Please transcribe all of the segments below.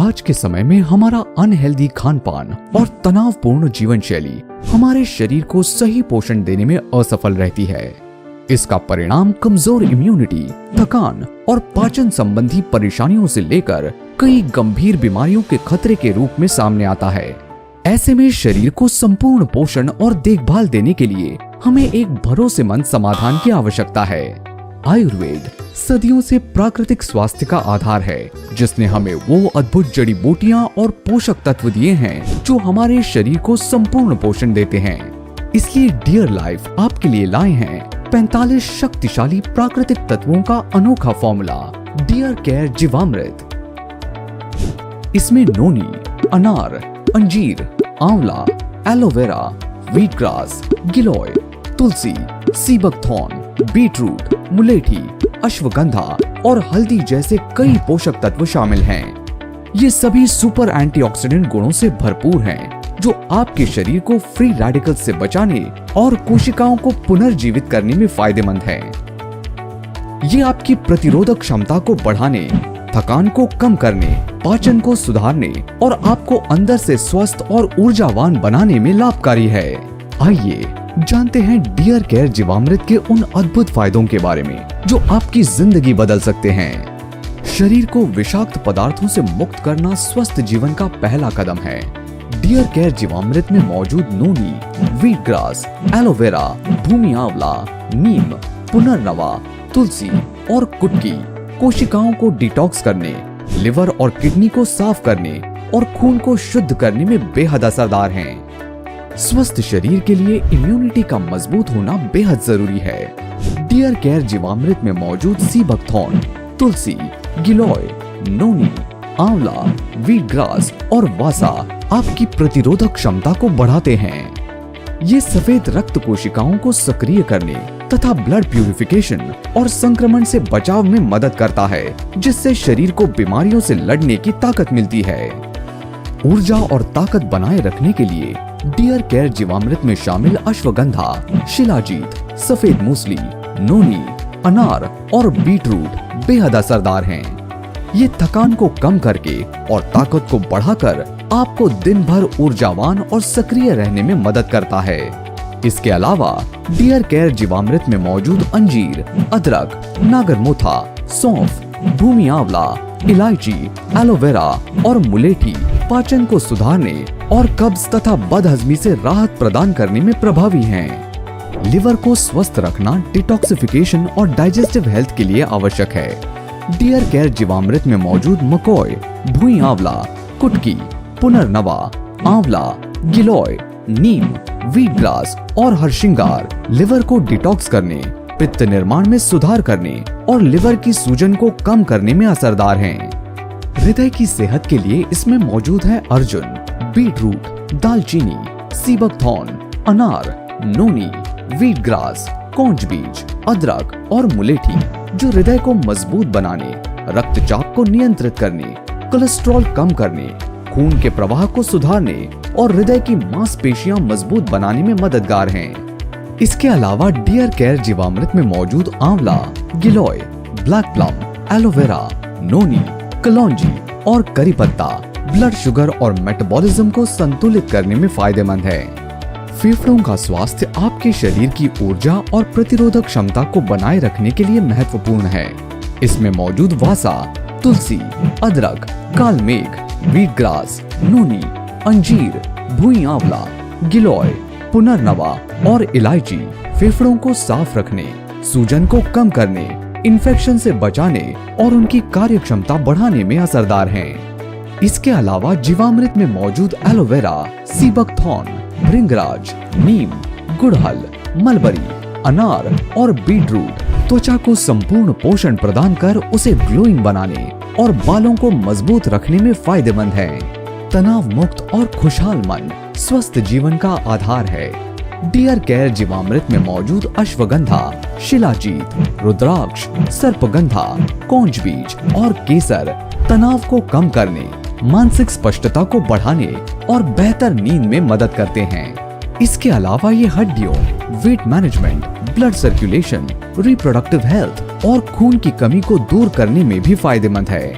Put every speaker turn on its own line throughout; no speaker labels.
आज के समय में हमारा अनहेल्दी खान पान और तनावपूर्ण जीवन शैली हमारे शरीर को सही पोषण देने में असफल रहती है। इसका परिणाम कमजोर इम्यूनिटी, थकान और पाचन संबंधी परेशानियों से लेकर कई गंभीर बीमारियों के खतरे के रूप में सामने आता है। ऐसे में शरीर को संपूर्ण पोषण और देखभाल देने के लिए हमें एक भरोसेमंद समाधान की आवश्यकता है। आयुर्वेद सदियों से प्राकृतिक स्वास्थ्य का आधार है, जिसने हमें वो अद्भुत जड़ी बूटियां और पोषक तत्व दिए हैं जो हमारे शरीर को संपूर्ण पोषण देते हैं। इसलिए डियर लाइफ आपके लिए लाए हैं 45 शक्तिशाली प्राकृतिक तत्वों का अनोखा फॉर्मूला डियर केयर जीवामृत। इसमें नोनी, अनार, अंजीर, आंवला, एलोवेरा, व्हीट ग्रास, गिलोय, तुलसी, सी बकथॉर्न, बीटरूट, मुलेठी, अश्वगंधा और हल्दी जैसे कई पोषक तत्व शामिल हैं। ये सभी सुपर एंटीऑक्सीडेंट गुणों से भरपूर हैं, जो आपके शरीर को फ्री रेडिकल्स से बचाने और कोशिकाओं को पुनर्जीवित करने में फायदेमंद है। ये आपकी प्रतिरोधक क्षमता को बढ़ाने, थकान को कम करने, पाचन को सुधारने और आपको अंदर से स्वस्थ और ऊर्जावान बनाने में लाभकारी है। आइए जानते हैं डियर केयर जीवामृत के उन अद्भुत फायदों के बारे में जो आपकी जिंदगी बदल सकते हैं। शरीर को विषाक्त पदार्थों से मुक्त करना स्वस्थ जीवन का पहला कदम है। डियर केयर जीवामृत में मौजूद नोनी, व्हीट ग्रास, एलोवेरा, भूमि आंवला, नीम, पुनर्नवा, तुलसी और कुटकी कोशिकाओं को डिटॉक्स करने, लिवर और किडनी को साफ करने और खून को शुद्ध करने में बेहद असरदार हैं। स्वस्थ शरीर के लिए इम्यूनिटी का मजबूत होना बेहद जरूरी है। डियर केयर जीवामृत में मौजूद सी बकथॉर्न, तुलसी, गिलोय, नोनी, आंवला, व्हीट ग्रास और वासा आपकी प्रतिरोधक क्षमता को बढ़ाते हैं। ये सफेद रक्त कोशिकाओं को सक्रिय करने तथा ब्लड प्यूरिफिकेशन और संक्रमण से बचाव में मदद करता है, जिससे शरीर को बीमारियों से लड़ने की ताकत मिलती है। ऊर्जा और ताकत बनाए रखने के लिए डियर केयर जीवामृत में शामिल अश्वगंधा, शिलाजीत, सफेद मूसली, नोनी, अनार और बीटरूट बेहद असरदार हैं। ये थकान को कम करके और ताकत को बढ़ाकर आपको दिन भर ऊर्जावान और सक्रिय रहने में मदद करता है। इसके अलावा डियर केयर जीवामृत में मौजूद अंजीर, अदरक, नागरमोथा, सौंफ, भूमि आंवला, इलायची, एलोवेरा और मुलेठी पाचन को सुधारने और कब्ज तथा बदहजमी से राहत प्रदान करने में प्रभावी हैं। लिवर को स्वस्थ रखना डिटॉक्सिफिकेशन और डाइजेस्टिव हेल्थ के लिए आवश्यक है। डियर केयर जीवामृत में मौजूद मकोय, भूमि आंवला, कुटकी, पुनर्नवा, आंवला, गिलोय, नीम, व्हीट ग्रास और हरसिंगार लिवर को डिटॉक्स करने, पित्त निर्माण में सुधार करने और लिवर की सूजन को कम करने में असरदार हैं। हृदय की सेहत के लिए इसमें मौजूद है अर्जुन, बीटरूट, दालचीनी, सी बकथॉर्न, अनार, नोनी, व्हीट ग्रास, कौंच बीज, अदरक और मुलेठी, जो हृदय को मजबूत बनाने, रक्तचाप को नियंत्रित करने, कोलेस्ट्रॉल कम करने, खून के प्रवाह को सुधारने और हृदय की मांसपेशियां मजबूत बनाने में मददगार हैं। इसके अलावा डियर केयर जीवामृत में मौजूद आंवला, गिलोय, ब्लैक प्लम, एलोवेरा, नोनी, कलौंजी और करी पत्ता ब्लड शुगर और मेटाबॉलिज्म को संतुलित करने में फायदेमंद है। फेफड़ों का स्वास्थ्य आपके शरीर की ऊर्जा और प्रतिरोधक क्षमता को बनाए रखने के लिए महत्वपूर्ण है। इसमें मौजूद वासा, तुलसी, अदरक, कालमेघ, व्हीट ग्रास, नोनी, अंजीर, भूमि आंवला, गिलोय, पुनर्नवा और इलायची फेफड़ों को साफ रखने, सूजन को कम करने, इन्फेक्शन से बचाने और उनकी कार्यक्षमता बढ़ाने में असरदार हैं। इसके अलावा जीवामृत में मौजूद एलोवेरा, सी बकथॉर्न, भृंगराज, नीम, गुड़हल, मलबरी, अनार और बीटरूट त्वचा को संपूर्ण पोषण प्रदान कर उसे ग्लोइंग बनाने और बालों को मजबूत रखने में फायदेमंद है। तनाव मुक्त और खुशहाल मन स्वस्थ जीवन का आधार है। डियर केयर जीवामृत में मौजूद अश्वगंधा, शिलाजीत, रुद्राक्ष, सर्पगंधा, कौंच बीज और केसर तनाव को कम करने, मानसिक स्पष्टता को बढ़ाने और बेहतर नींद में मदद करते हैं। इसके अलावा ये हड्डियों, weight management, blood circulation, reproductive health और खून की कमी को दूर करने में भी फायदेमंद है।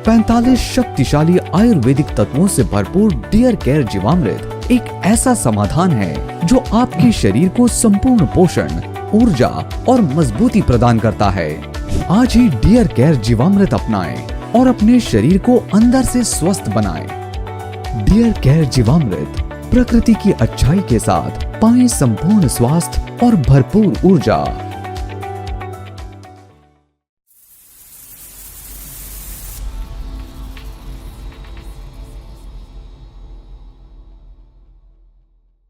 45 शक्तिशाली आयुर्वेदिक तत्वों से भरपूर डियर केयर जीवामृत एक ऐसा समाधान है जो आपके शरीर को संपूर्ण पोषण, ऊर्जा और मजबूती प्रदान करता है। आज ही डियर केयर जीवामृत अपनाएं और अपने शरीर को अंदर से स्वस्थ बनाएं। डियर केयर जीवामृत प्रकृति की अच्छाई के साथ पाएं संपूर्ण स्वास्थ्य और भरपूर ऊर्जा।